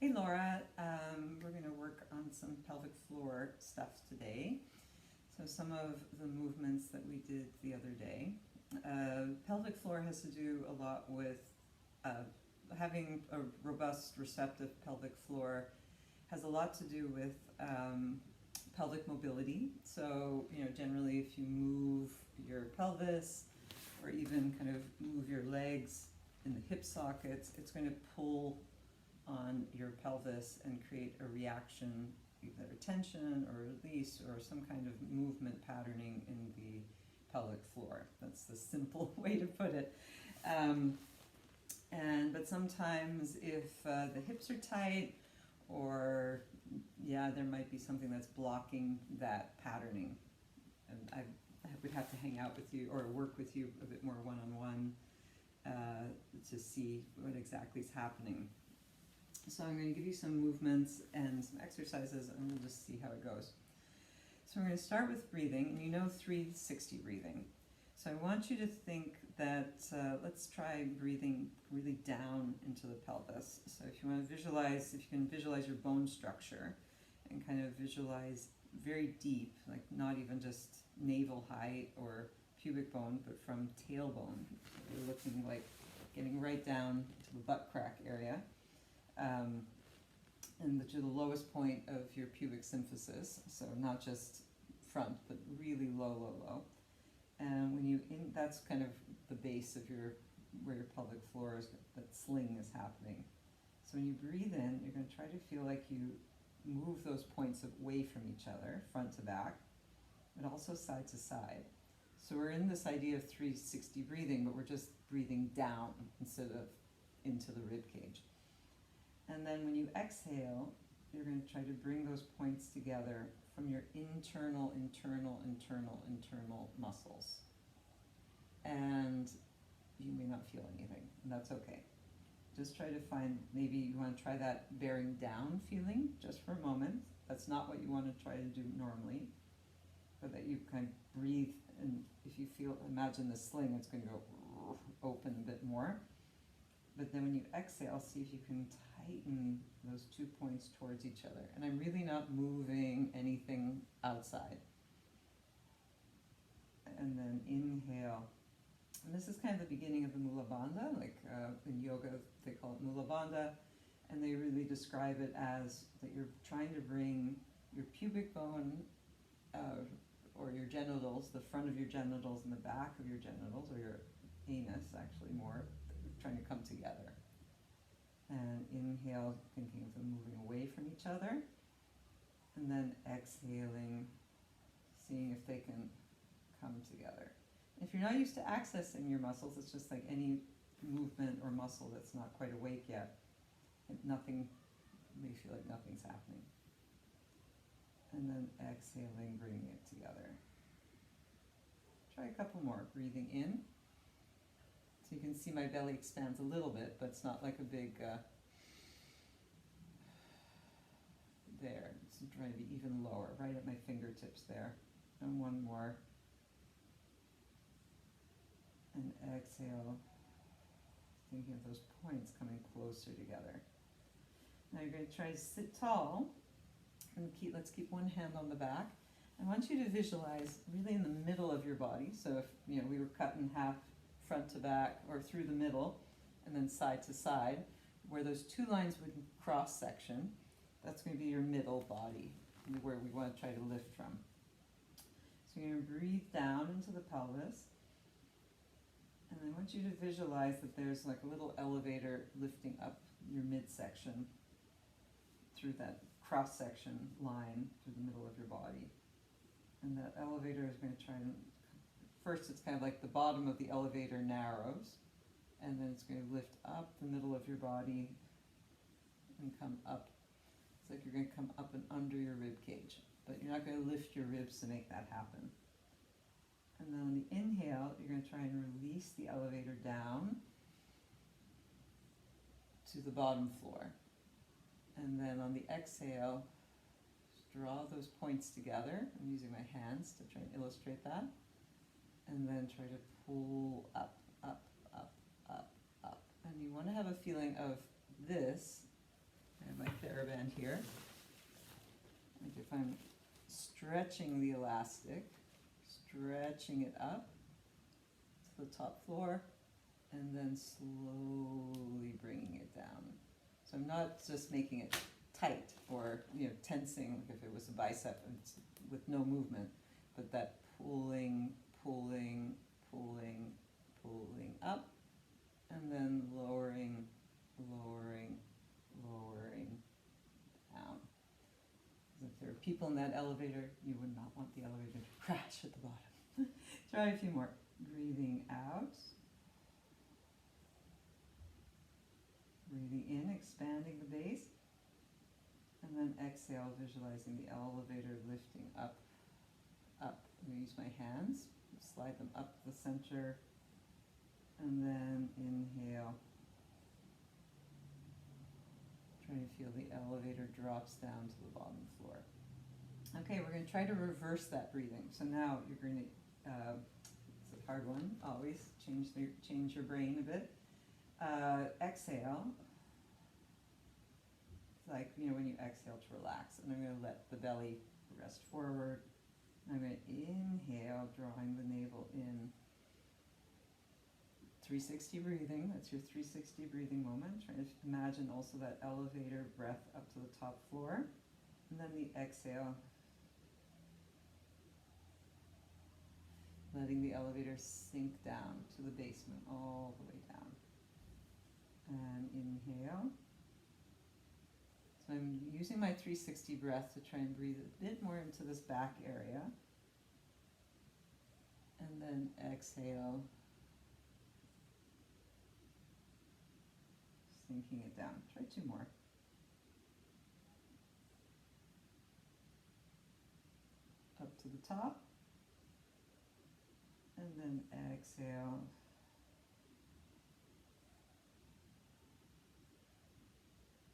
Hey Laura, we're going to work on some pelvic floor stuff today. So some of the movements that we did the other day. Pelvic floor has to do a lot with having a robust receptive pelvic floor, has a lot to do with pelvic mobility. So, generally if you move your pelvis or even kind of move your legs in the hip sockets, it's going to pull on your pelvis and create a reaction, either tension or release or some kind of movement patterning in the pelvic floor. That's the simple way to put it. But sometimes if the hips are tight, or there might be something that's blocking that patterning, and I would have to hang out with you or work with you a bit more one-on-one to see what exactly is happening. So I'm going to give you some movements and some exercises, and we'll just see how it goes. So we're going to start with breathing, and 360 breathing. So I want you to think that, let's try breathing really down into the pelvis. So if you want to visualize, if you can visualize your bone structure and kind of visualize very deep, like not even just navel height or pubic bone, but from tailbone. So you're looking like getting right down to the butt crack area. And to the lowest point of your pubic symphysis, so not just front, but really low. And when that's kind of the base of where your pelvic floor is, that sling is happening. So when you breathe in, you're going to try to feel like you move those points away from each other, front to back, but also side to side. So we're in this idea of 360 breathing, but we're just breathing down instead of into the rib cage. And then when you exhale, you're going to try to bring those points together from your internal muscles. And you may not feel anything, and that's okay. Just try to find, maybe you want to try that bearing down feeling just for a moment. That's not what you want to try to do normally, but that you kind of breathe, and if you feel, imagine the sling, it's going to go open a bit more. But then when you exhale, see if you can tighten those 2 points towards each other. And I'm really not moving anything outside. And then inhale. And this is kind of the beginning of the Mula Bandha, like in yoga they call it Mula Bandha, and they really describe it as that you're trying to bring your pubic bone or your genitals, the front of your genitals and the back of your genitals, or your anus actually more, trying to come together. And inhale, thinking of them moving away from each other, and then exhaling, seeing if they can come together. If you're not used to accessing your muscles, it's just like any movement or muscle that's not quite awake yet. Nothing, you may feel like nothing's happening. And then exhaling, bringing it together. Try a couple more. Breathing in. So you can see my belly expands a little bit, but it's not like a big, there. It's trying to be even lower, right at my fingertips there. And one more. And exhale, thinking of those points coming closer together. Now you're going to try to sit tall, and let's keep one hand on the back. I want you to visualize really in the middle of your body. So if we were cut in half, front to back, or through the middle, and then side to side, where those two lines would cross section, that's going to be your middle body, where we want to try to lift from. So you're going to breathe down into the pelvis, and I want you to visualize that there's like a little elevator lifting up your midsection through that cross-section line through the middle of your body. And that elevator is going to try to, first it's kind of like the bottom of the elevator narrows, and then it's going to lift up the middle of your body and come up. It's like you're going to come up and under your rib cage, but you're not going to lift your ribs to make that happen. And then on the inhale, you're going to try and release the elevator down to the bottom floor. And then on the exhale, just draw those points together. I'm using my hands to try and illustrate that. And then try to pull up, up, up, up, up. And you want to have a feeling of this. I have my hand here. Like if I'm stretching the elastic, stretching it up to the top floor, and then slowly bringing it down. So I'm not just making it tight or, you know, tensing like if it was a bicep with no movement, but that pulling, pulling, pulling, pulling up, and then lowering, lowering, lowering down. If there are people in that elevator, you would not want the elevator to crash at the bottom. Try a few more. Breathing out. Breathing in, expanding the base. And then exhale, visualizing the elevator lifting up, up. I'm going to use my hands, slide them up the center, and then inhale. Try to feel the elevator drops down to the bottom floor. Okay, we're going to try to reverse that breathing. So now you're going to, it's a hard one, always, change your brain a bit. Exhale. It's like, you know, when you exhale to relax. And I'm going to let the belly rest forward. I'm going to inhale, drawing the navel in. 360 breathing, that's your 360 breathing moment. Try to imagine also that elevator breath up to the top floor. And then the exhale, letting the elevator sink down to the basement, all the way down. And inhale. So I'm using my 360 breath to try and breathe a bit more into this back area. And then exhale, sinking it down. Try two more. Up to the top. And then exhale.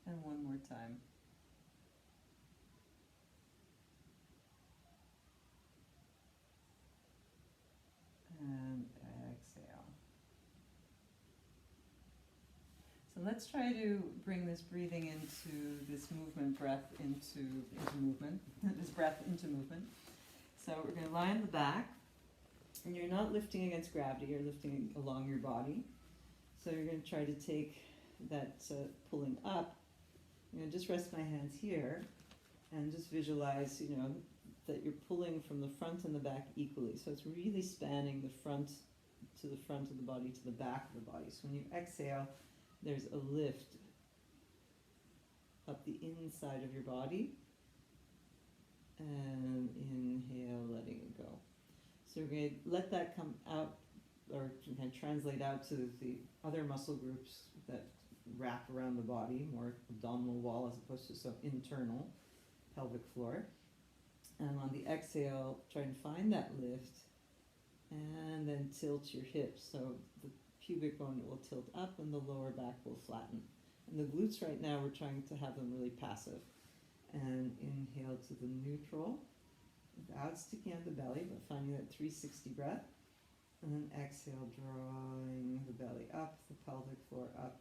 And one more time. And exhale. So let's try to bring this breathing into this movement, breath into movement, this breath into movement. So we're going to lie on the back, and you're not lifting against gravity, you're lifting along your body. So you're going to try to take that pulling up. I'm going to just rest my hands here and just visualize, you know, that you're pulling from the front and the back equally. So it's really spanning the front to the front of the body to the back of the body. So when you exhale, there's a lift up the inside of your body. And inhale, letting it go. So we're going to let that come out, or kind of translate out to the other muscle groups that wrap around the body, more abdominal wall as opposed to so internal, pelvic floor. And on the exhale, try and find that lift, and then tilt your hips. So the pubic bone will tilt up and the lower back will flatten. And the glutes right now, we're trying to have them really passive. And inhale to the neutral, without sticking out the belly, but finding that 360 breath. And then exhale, drawing the belly up, the pelvic floor up,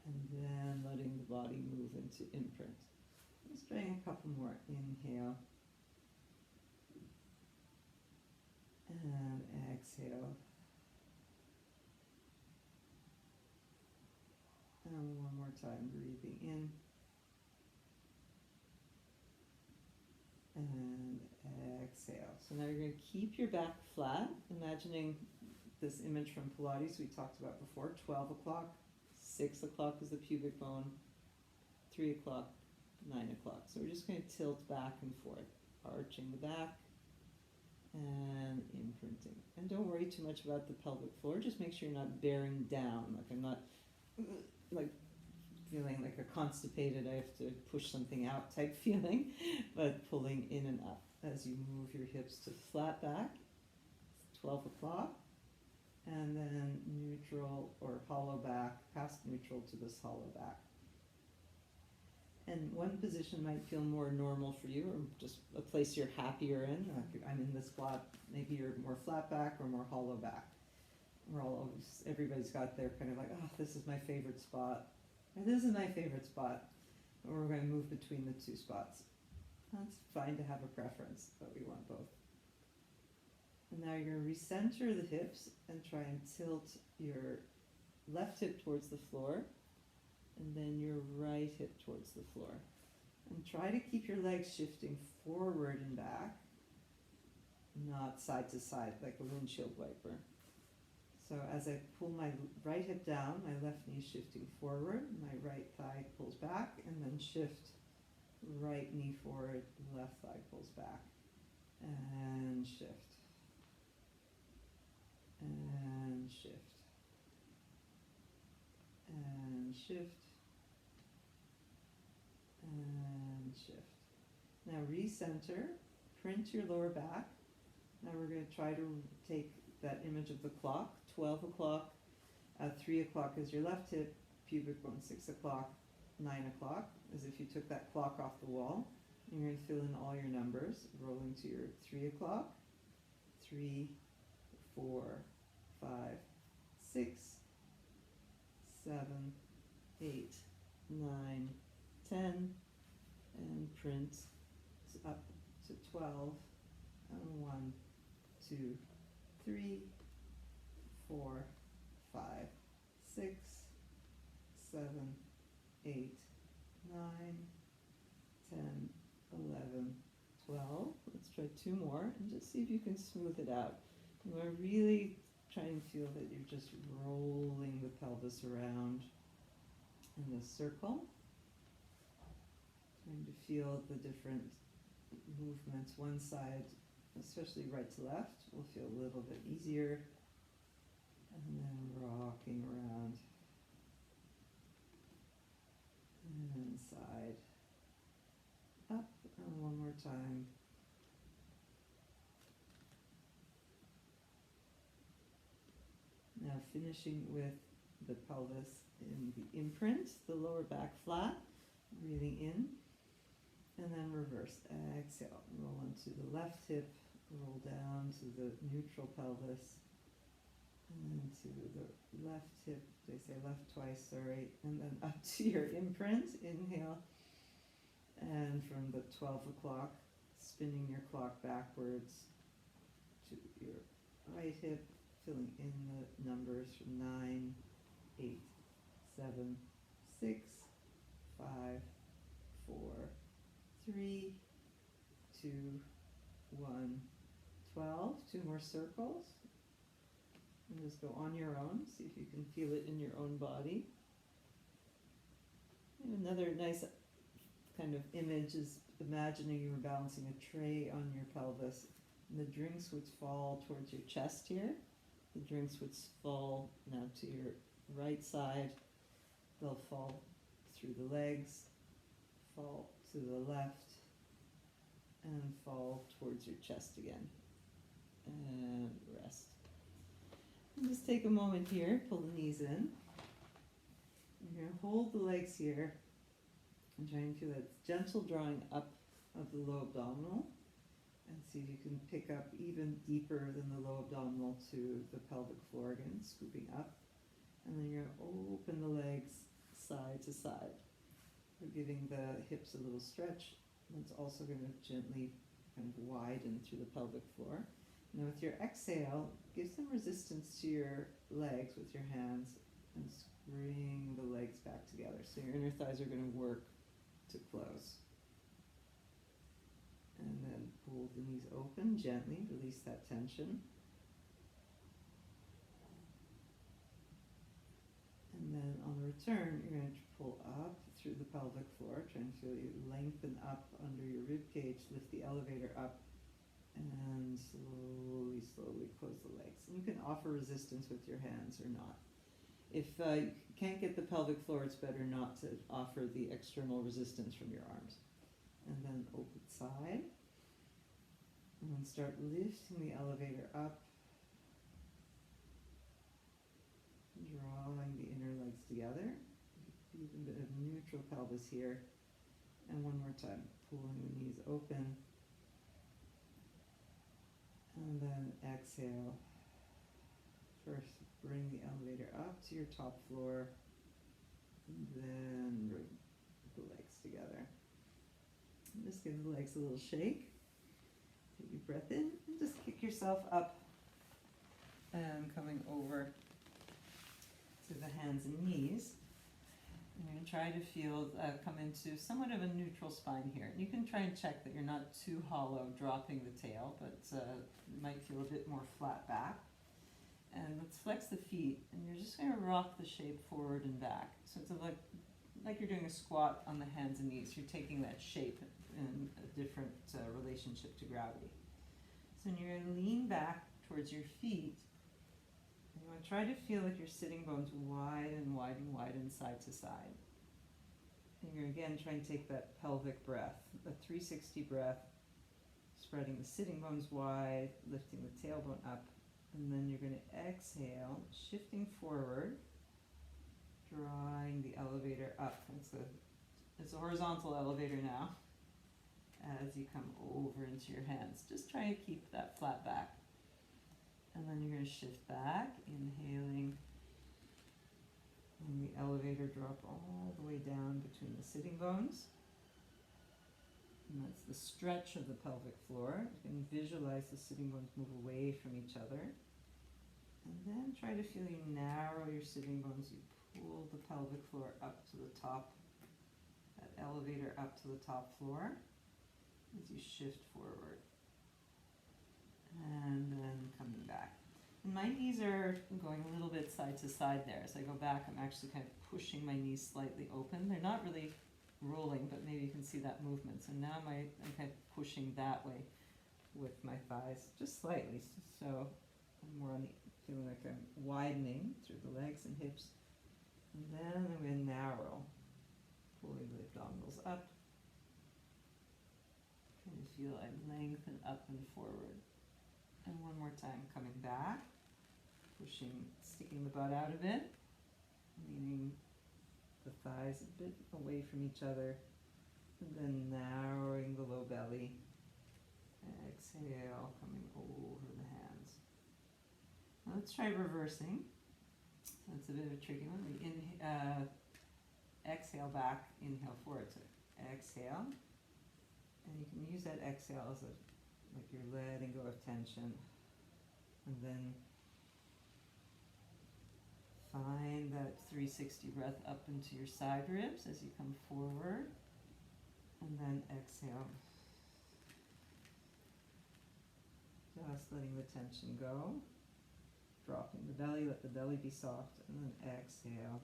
and then letting the body move into imprint. Let's try a couple more. Inhale. And exhale. And one more time, breathing in. And exhale. So now you're going to keep your back flat, imagining this image from Pilates we talked about before. 12 o'clock, 6 o'clock is the pubic bone, 3 o'clock, 9 o'clock. So we're just going to tilt back and forth, arching the back and imprinting. And don't worry too much about the pelvic floor. Just make sure you're not bearing down. Like I'm not like feeling like a constipated, I have to push something out type feeling, but pulling in and up as you move your hips to flat back, 12 o'clock, and then neutral or hollow back, past neutral to this hollow back. And one position might feel more normal for you, or just a place you're happier in. Like I'm in this spot, maybe you're more flat back or more hollow back. Everybody's got their kind of like, oh, this is my favorite spot. And this is my favorite spot. or we're going to move between the two spots. That's fine to have a preference, but we want both. And now you're going to recenter the hips and try and tilt your left hip towards the floor, and then your right hip towards the floor. And try to keep your legs shifting forward and back, not side to side like a windshield wiper. So as I pull my right hip down, my left knee is shifting forward, my right thigh pulls back, and then shift, right knee forward, left thigh pulls back, and shift, and shift, and shift, and shift. Now recenter, print your lower back. Now we're going to try to take that image of the clock, 12 o'clock, 3 o'clock is your left hip, pubic bone 6 o'clock, 9 o'clock, as if you took that clock off the wall. And you're going to fill in all your numbers, rolling to your 3 o'clock, 3, 4, 5, 6, 7, 8, 9, 10, and print up to 12, and 1, 2, 3, 4, 5, 6, 7, 8, 9, 10, 11, 12. Let's try 2 more and just see if you can smooth it out. You want to really try and feel that you're just rolling the pelvis around in a circle. Trying to feel the different movements. One side, especially right to left, will feel a little bit easier. And then rocking around. And side. Up, and one more time. Now finishing with the pelvis in the imprint, the lower back flat, breathing in, and then reverse. Exhale, roll into the left hip, roll down to the neutral pelvis, and then to the left hip, they say left twice, sorry, and then up to your imprint, inhale, and from the 12 o'clock, spinning your clock backwards to your right hip, filling in the numbers from 9, 8, 7, 6, 5, 4, 3, 2, 1, 12. 2 more circles. And just go on your own. See if you can feel it in your own body. And another nice kind of image is imagining you were balancing a tray on your pelvis. And the drinks would fall towards your chest here. The drinks would fall now to your right side. They'll fall through the legs, fall to the left, and fall towards your chest again. And rest. And just take a moment here, pull the knees in. You're going to hold the legs here and try and feel that gentle drawing up of the low abdominal. And see if you can pick up even deeper than the low abdominal to the pelvic floor again, scooping up. And then you're going to open the legs side to side. We're giving the hips a little stretch. And it's also going to gently kind of widen through the pelvic floor. Now with your exhale, give some resistance to your legs with your hands and bring the legs back together. So your inner thighs are going to work to close. And then pull the knees open gently, release that tension. And then on the return, you're going to pull up through the pelvic floor, try and feel you lengthen up under your rib cage, lift the elevator up, and slowly, slowly close the legs. And you can offer resistance with your hands or not. If you can't get the pelvic floor, it's better not to offer the external resistance from your arms. And then open side. And then start lifting the elevator up. Drawing the inner legs together. Even a bit of neutral pelvis here. And one more time. Pulling the knees open. And then exhale. First, bring the elevator up to your top floor. And then bring the legs together. Just give the legs a little shake. Take your breath in and just kick yourself up and coming over to the hands and knees. And you're going to try to feel, come into somewhat of a neutral spine here. You can try and check that you're not too hollow dropping the tail, but you might feel a bit more flat back. And let's flex the feet, and you're just going to rock the shape forward and back. So it's like you're doing a squat on the hands and knees. You're taking that shape in a different relationship to gravity. So you're going to lean back towards your feet. And you want to try to feel like your sitting bones widen, widen, widen side to side. And you're again trying to take that pelvic breath, a 360 breath, spreading the sitting bones wide, lifting the tailbone up. And then you're going to exhale, shifting forward, drawing the elevator up. It's a horizontal elevator now as you come over into your hands. Just try to keep that flat back. And then you're going to shift back, inhaling, and the elevator drop all the way down between the sitting bones. And that's the stretch of the pelvic floor. You can visualize the sitting bones move away from each other. And then try to feel you narrow your sitting bones. You pull the pelvic floor up to the top, that elevator up to the top floor as you shift forward. And then coming back. And my knees are going a little bit side to side there. As I go back, I'm actually kind of pushing my knees slightly open. They're not really rolling, but maybe you can see that movement. So now I'm kind of pushing that way with my thighs, just slightly. So I'm more on the, feeling like I'm widening through the legs and hips. And then I'm going to narrow, pulling the abdominals up. Trying to feel I lengthen up and forward. And one more time, coming back, pushing, sticking the butt out a bit, leaning the thighs a bit away from each other, and then narrowing the low belly. Exhale, coming over the hands. Now let's try reversing. So it's a bit of a tricky one. We exhale back, inhale forward. So exhale, and you can use that exhale as like you're letting go of tension, and then find that 360 breath up into your side ribs as you come forward, and then exhale. Just letting the tension go, dropping the belly, let the belly be soft, and then exhale.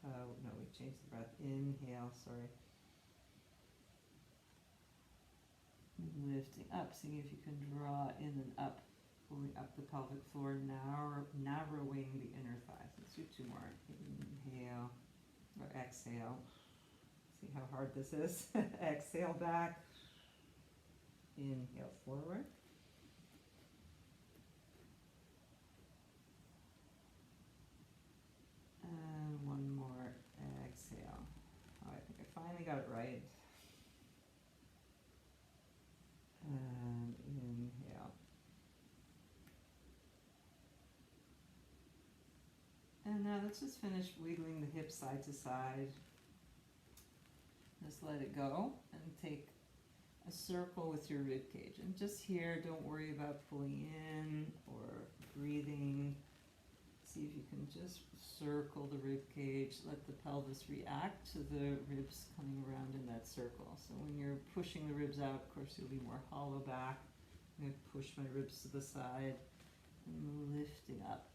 No, we changed the breath. Inhale, sorry. Lifting up, seeing if you can draw in and up, pulling up the pelvic floor, narrowing the inner thighs. Let's do two more. Inhale, or exhale. See how hard this is? Exhale back. Inhale forward. And one more. Exhale. Oh, I think I finally got it right. And inhale. And now let's just finish wiggling the hips side to side. Just let it go and take a circle with your rib cage. And just here, don't worry about pulling in or breathing. See if you can just circle the rib cage. Let the pelvis react to the ribs coming around in that circle. So when you're pushing the ribs out, of course, you'll be more hollow back. I'm going to push my ribs to the side and lifting up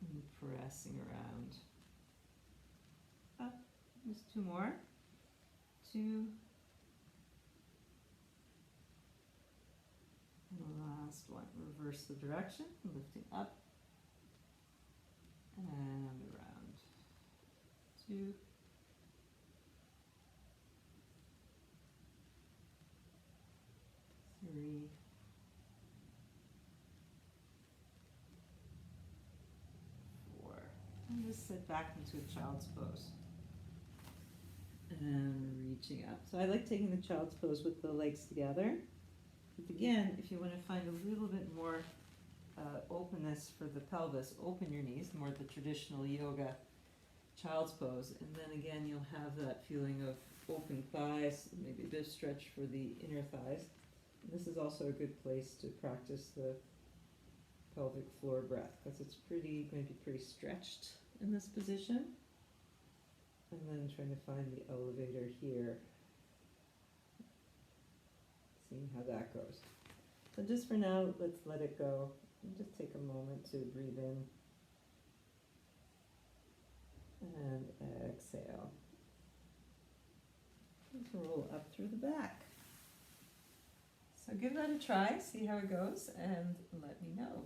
and pressing around. Up. Just two more. 2. And the last one. Reverse the direction, lifting up. And around. 2. 3. 4. And just sit back into a child's pose. And reaching up. So I like taking the child's pose with the legs together. But again, if you want to find a little bit more openness for the pelvis, open your knees, more the traditional yoga child's pose, and then again you'll have that feeling of open thighs, maybe a bit of stretch for the inner thighs. And this is also a good place to practice the pelvic floor breath because it's pretty, maybe pretty stretched in this position. And then trying to find the elevator here, seeing how that goes. So just for now, let's let it go and just take a moment to breathe in and exhale. Just roll up through the back. So give that a try, see how it goes, and let me know.